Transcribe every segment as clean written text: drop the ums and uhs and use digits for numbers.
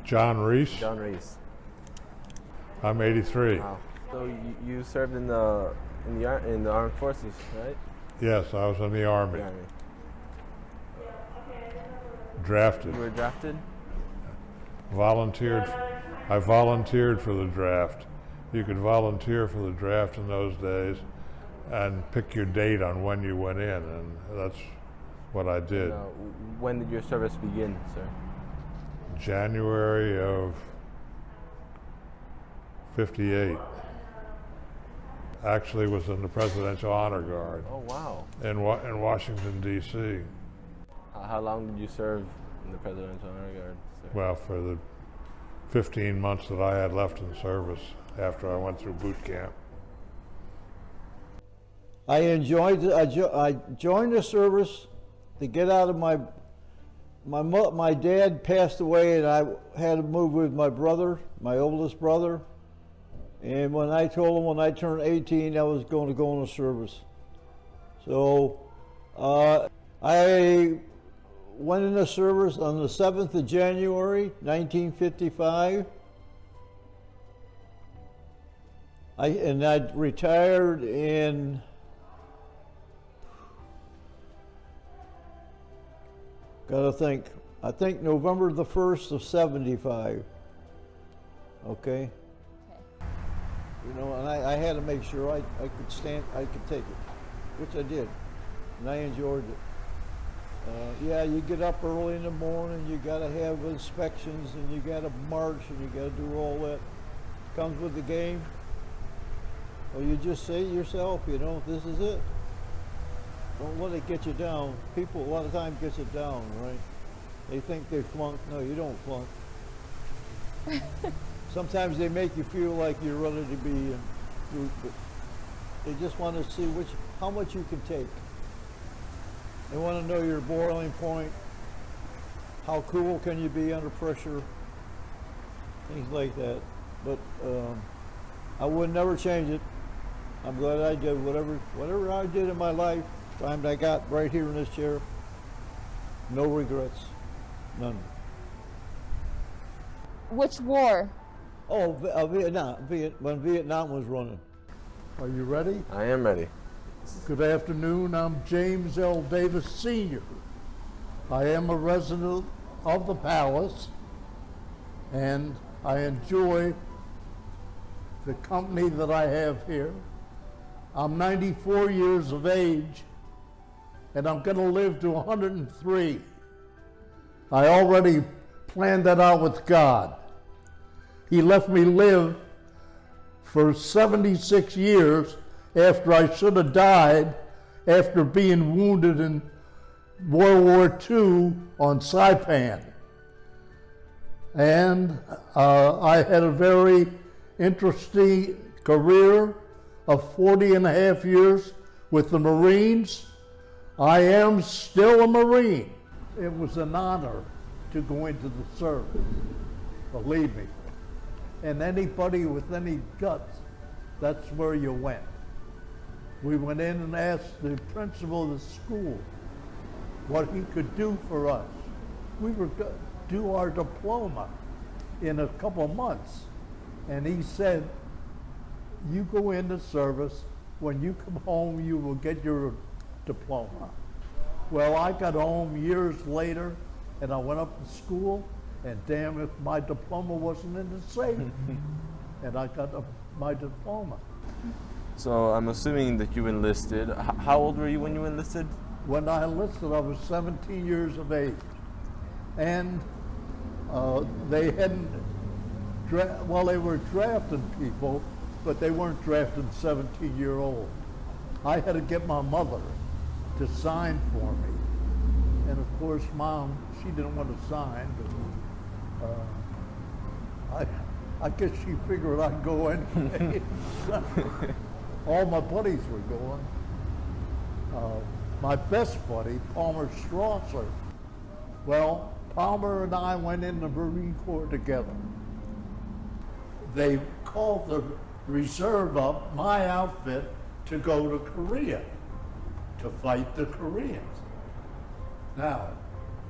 John Reese. John Reese. I'm 83. Wow. So you served in the armed forces, right? Yes, I was in the Army. The Army. Drafted. You were drafted? Volunteered. I volunteered for the draft. You could volunteer for the draft in those days and pick your date on when you went in, and that's what I did. When did your service begin, sir? January of 58. Actually was in the Presidential Honor Guard Oh, wow. in Washington, D.C. How long did you serve in the Presidential Honor Guard, sir? Well, for the 15 months that I had left in service after I went through boot camp. I joined the service to get out of my dad passed away, and I had to move with my brother, my oldest brother. And when I told him when I turned 18 I was going to go in the service. So I went in the service on the 7th of January 1955. I retired in I think November the 1st of 75. Okay? You know, and I had to make sure I could take it, which I did, and I enjoyed it. Yeah, you get up early in the morning, you gotta have inspections, and you gotta march, and you gotta do all that. Comes with the game. Well, you just say to yourself, you know, this is it. Don't let it get you down. People a lot of times gets it down, right? They think they flunk. No, you don't flunk. Sometimes they make you feel like you're ready to be, but they just want to see how much you can take. They want to know your boiling point. How cool can you be under pressure? Things like that. But I would never change it. I'm glad I did whatever I did in my life. Time I got right here in this chair. No regrets, none. Which war? Oh, Vietnam. When Vietnam was running. Are you ready? I am ready. Good afternoon. I'm James L. Davis Sr. I am a resident of the Palace, and I enjoy the company that I have here. I'm 94 years of age, and I'm going to live to 103. I already planned that out with God. He let me live for 76 years after I should have died after being wounded in World War II on Saipan. And I had a very interesting career of 40 and a half years with the Marines. I am still a Marine. It was an honor to go into the service, believe me. And anybody with any guts, that's where you went. We went in and asked the principal of the school what he could do for us. We were going to do our diploma in a couple months. And he said, you go into service, when you come home, you will get your diploma. Well, I got home years later, and I went up to school, and damn if my diploma wasn't in the safe. And I got my diploma. So I'm assuming that you enlisted. How old were you when you enlisted? When I enlisted, I was 17 years of age. And they hadn't, they were drafting people, but they weren't drafting 17-year-olds. I had to get my mother to sign for me. And of course, Mom, she didn't want to sign, but I guess she figured I'd go anyway. All my buddies were going. My best buddy, Palmer Strasser. Well, Palmer and I went in the Marine Corps together. They called the reserve up, my outfit, to go to Korea, to fight the Koreans. Now,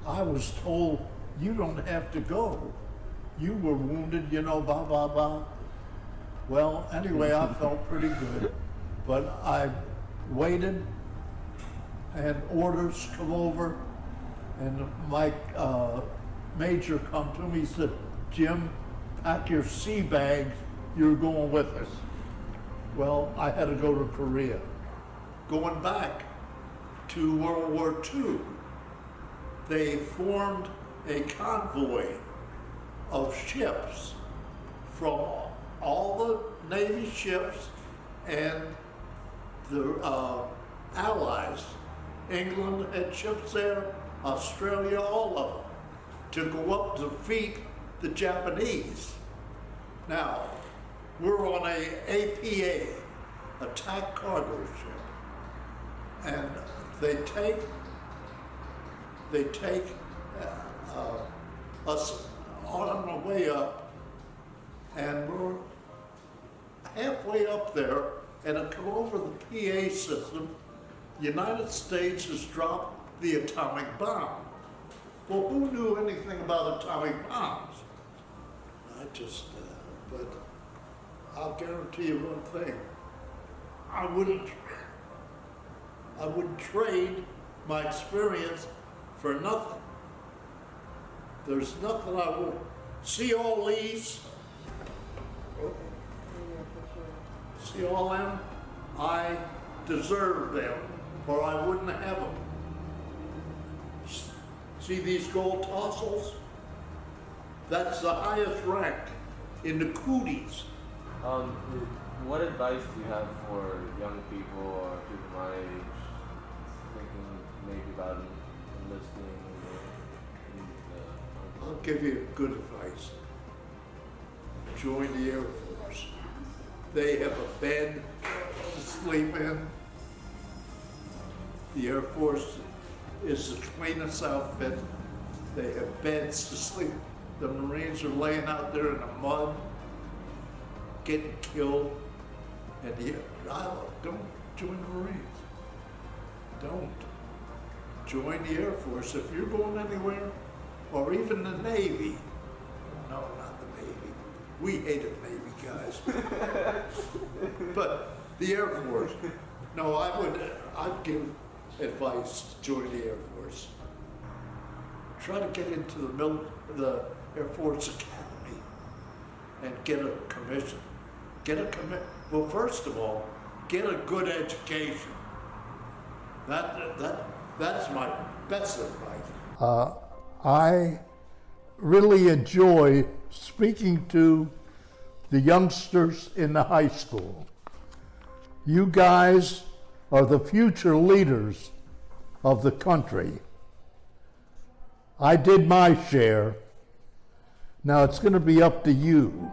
I was told, you don't have to go. you were wounded, you know, blah, blah, blah. Well, anyway, I felt pretty good, but I waited and orders come over, and my major come to me, said, Jim, pack your sea bags, you're going with us. Well, I had to go to Korea. Going back to World War II, they formed a convoy of ships from all the Navy ships and the Allies. England had ships there, Australia, all of them, to go up to defeat the Japanese. Now, we're on a APA, attack cargo ship, and they take us on the way up, and we're halfway up there, and it come over the PA system. United States has dropped the atomic bomb. Well, who knew anything about atomic bombs? I just, but I'll guarantee you one thing. I wouldn't trade my experience for nothing. There's nothing I would. See all these? See all them? I deserve them, or I wouldn't have them. See these gold tassels? That's the highest rank in the cooties. What advice do you have for young people or people my age thinking maybe about enlisting? I'll give you good advice. Join the Air Force. They have a bed to sleep in. The Air Force is the cleanest outfit. They have beds to sleep. The Marines are laying out there in the mud, getting killed. And don't join the Marines. Don't. Join the Air Force. If you're going anywhere, or even the Navy. No, not the Navy. We hated Navy guys. But the Air Force. No, I'd give advice to join the Air Force. Try to get into the Air Force Academy and get a commission. Well, first of all, get a good education. That's my best advice. I really enjoy speaking to the youngsters in the high school. You guys are the future leaders of the country. I did my share. Now it's going to be up to you.